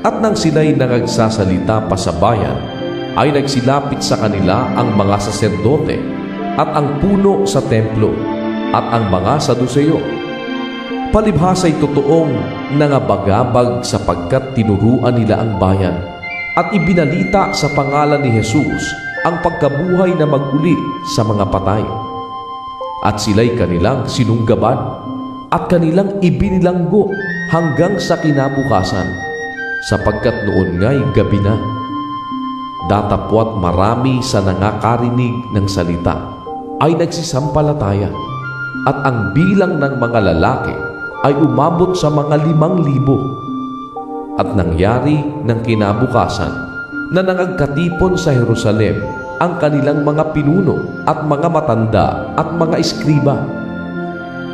At nang sila'y nangagsasalita pa sa bayan, ay nagsilapit sa kanila ang mga saserdote at ang puno sa templo at ang mga Saduceo. Palibhasa'y totoong nangabagabag sapagkat tinuruan nila ang bayan at ibinalita sa pangalan ni Jesus ang pagkabuhay na mag-uli sa mga patay. At sila'y kanilang sinunggaban at kanilang ibinilanggo hanggang sa kinabukasan, sapagkat noon nga'y gabi na. Datapwat marami sa nangakarinig ng salita ay nagsisampalataya, at ang bilang ng mga lalaki ay umabot sa mga 5,000. At nangyari ng kinabukasan na nangagkatipon sa Jerusalem ang kanilang mga pinuno at mga matanda at mga eskriba,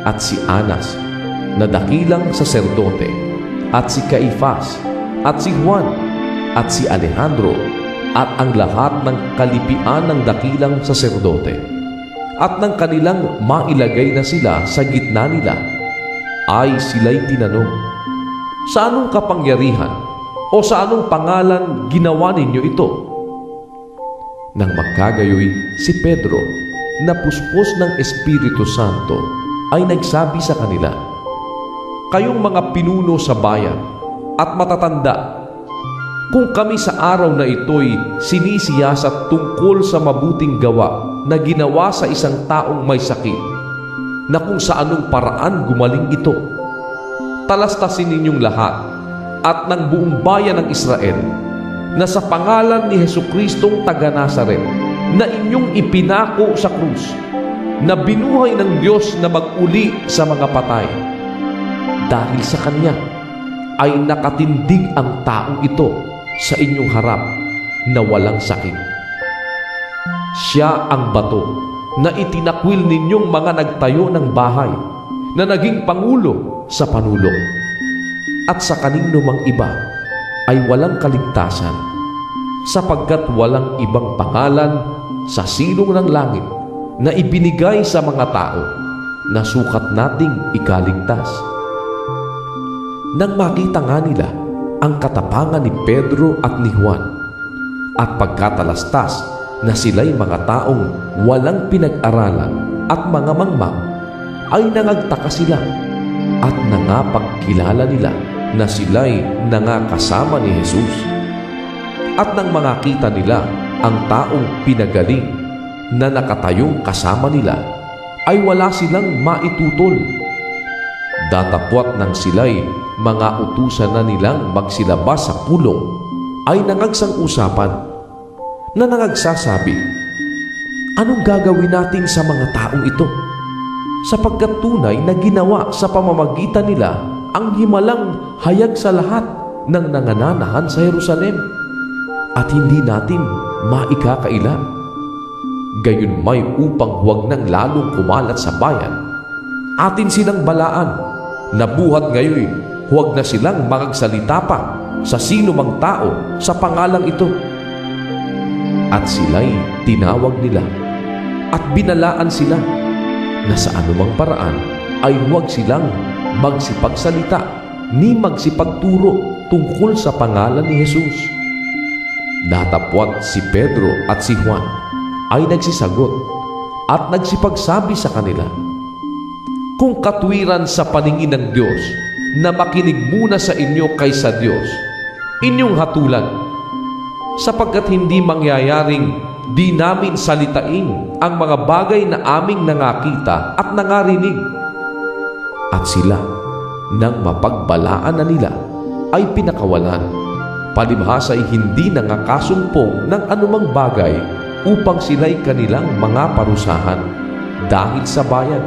at si Anas na dakilang saserdote, at si Caifás, at si Juan, at si Alejandro, at ang lahat ng kalipian ng dakilang saserdote. At nang kanilang mailagay na sila sa gitna nila, ay sila'y tinanong, "Sa anong kapangyarihan o sa anong pangalan ginawa ninyo ito?" Nang magkagayoy, si Pedro, na puspos ng Espiritu Santo, ay nagsabi sa kanila, "Kayong mga pinuno sa bayan at matatanda, kung kami sa araw na ito'y sinisiyasat tungkol sa mabuting gawa na ginawa sa isang taong may sakit, na kung sa anong paraan gumaling ito, talastasin ninyong lahat at ng buong bayan ng Israel na sa pangalan ni Jesucristong taga Nazaret na inyong ipinako sa krus, na binuhay ng Diyos na mag-uli sa mga patay. Dahil sa Kanya ay nakatindig ang taong ito sa inyong harap na walang sakit. Siya ang bato na itinakwil ninyong mga nagtayo ng bahay, na naging pangulo sa panulong. At sa kanino mang iba ay walang kaligtasan, sapagkat walang ibang pangalan sa silong ng langit na ibinigay sa mga tao na sukat nating ikaligtas. Nang makita nga nila ang katapangan ni Pedro at ni Juan, at pagkatalastas na sila'y mga taong walang pinag-aralan at mga mangmang, ay nangagtaka sila at nangapagkilala nila na sila'y nangakasama ni Jesus. At nang makita nila ang taong pinagaling na nakatayong kasama nila, ay wala silang maitutol. Datapwat nang sila'y mga utusan na nilang magsilabas sa pulong, ay nangagsang-usapan na nangagsasabi, "Anong gagawin natin sa mga taong ito? Sapagkat tunay na ginawa sa pamamagitan nila ang himalang hayag sa lahat ng nangananahan sa Jerusalem, at hindi natin maikakaila. Gayon may upang huwag nang lalong kumalat sa bayan, atin silang balaan na buhat ngayon huwag na silang magsalita pa sa sino mang tao sa pangalang ito." At sila'y tinawag nila at binalaan sila na sa anumang paraan ay huwag silang magsipagsalita ni magsipagturo tungkol sa pangalan ni Jesus. Datapwat si Pedro at si Juan ay nagsisagot at nagsipagsabi sa kanila, "Kung katwiran sa paningin ng Diyos na makinig muna sa inyo kaysa Diyos, inyong hatulan, sapagkat hindi mangyayaring di namin salitain ang mga bagay na aming nangakita at nangarinig." At sila, nang mapagbalaan na nila, ay pinakawalan, palibhasa'y hindi nangakasumpong ng anumang bagay upang sila'y kanilang mga parusahan dahil sa bayan,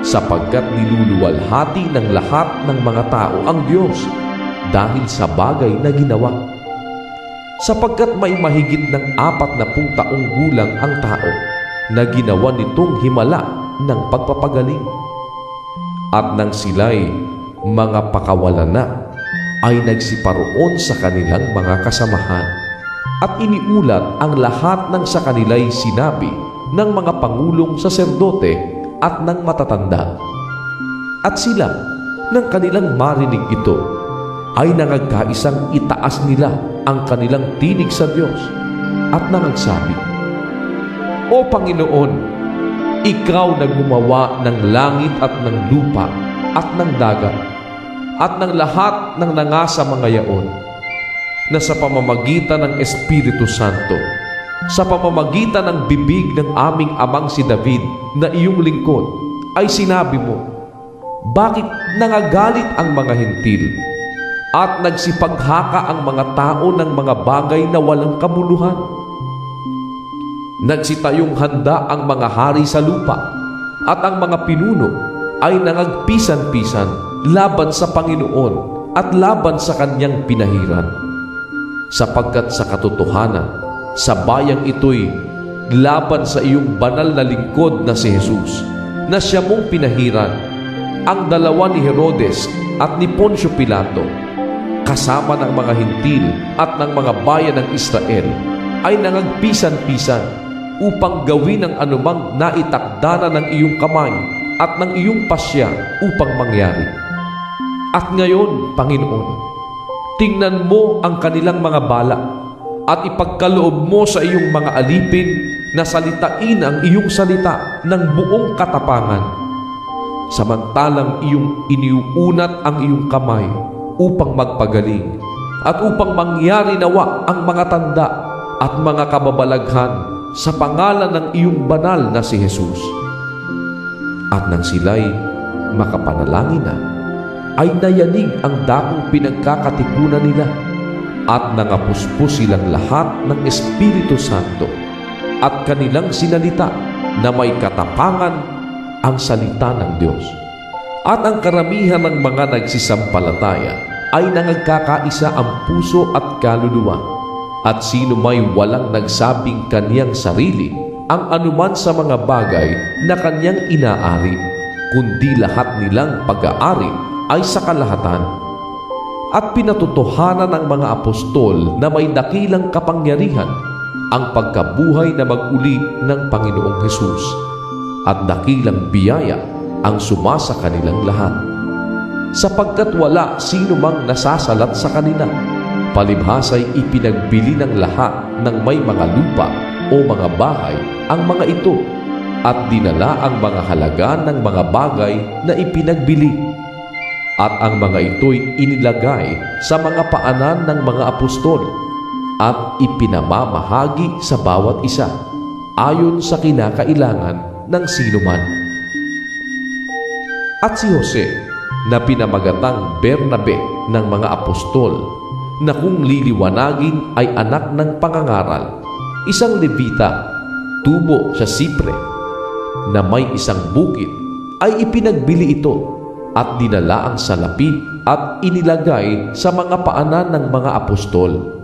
sapagkat niluluwalhati ng lahat ng mga tao ang Diyos dahil sa bagay na ginawa. Sapagkat may mahigit ng 40 taong gulang ang tao na ginawa nitong himala ng pagpapagaling. At nang sila'y mga pakawalan na, ay nagsiparoon sa kanilang mga kasamahan, at iniulat ang lahat ng sa kanila'y sinabi ng mga pangulong saserdote at ng matatanda. At sila, nang kanilang marinig ito, ay nangagkaisang itaas nila ang kanilang tinig sa Diyos at nangagsabi, "O Panginoon, Ikaw na gumawa ng langit at ng lupa at ng dagat at ng lahat ng nangasa mga yaon, na sa pamamagitan ng Espiritu Santo, sa pamamagitan ng bibig ng aming amang si David na iyong lingkod, ay sinabi mo, bakit nangagalit ang mga hentil at nagsipaghaka ang mga tao ng mga bagay na walang kabuluhan? Nagsitayong handa ang mga hari sa lupa at ang mga pinuno ay nangagpisan-pisan laban sa Panginoon at laban sa kanyang pinahiran. Sapagkat sa katotohanan, sa bayang ito'y laban sa iyong banal na lingkod na si Jesus, na siya mong pinahiran, ang dalawa ni Herodes at ni Poncio Pilato, kasama ng mga hentil at ng mga bayan ng Israel, ay nangagpisan-pisan upang gawin ang anumang naitakda na ng iyong kamay at ng iyong pasya upang mangyari. At ngayon, Panginoon, tingnan mo ang kanilang mga bala at ipagkaloob mo sa iyong mga alipin na salitain ang iyong salita ng buong katapangan, samantalang iyong iniuunat ang iyong kamay upang magpagaling at upang mangyari nawa ang mga tanda at mga kababalaghan sa pangalan ng iyong banal na si Jesus. At nang sila'y makapanalangin na, ay nayanig ang dakong pinagkakatipunan nila at nangapuspos silang lahat ng Espiritu Santo at kanilang sinalita na may katapangan ang salita ng Diyos. At ang karamihan ng mga nagsisampalataya ay nangagkakaisa ang puso at kaluluwa, at sino may walang nagsabing kaniyang sarili ang anuman sa mga bagay na kanyang inaari, kundi lahat nilang pag-aari ay sa kalahatan. At pinatotohanan ng mga apostol na may dakilang kapangyarihan ang pagkabuhay na mag-uli ng Panginoong Hesus, at dakilang biyaya ang sumasa kanilang lahat, sapagkat wala sino mang nasasalat sa kanila, palibhasa'y ipinagbili ng lahat ng may mga lupa o mga bahay ang mga ito, at dinala ang mga halaga ng mga bagay na ipinagbili. At ang mga ito'y inilagay sa mga paanan ng mga apostol at ipinamamahagi sa bawat isa ayon sa kinakailangan ng sinuman. At si Jose, na pinamagatang Bernabe ng mga apostol, na kung liliwanagin ay anak ng pangangaral, isang Levita, tubo sa Sipre, na may isang bukid, ay ipinagbili ito at dinala ang salapi at inilagay sa mga paanan ng mga apostol.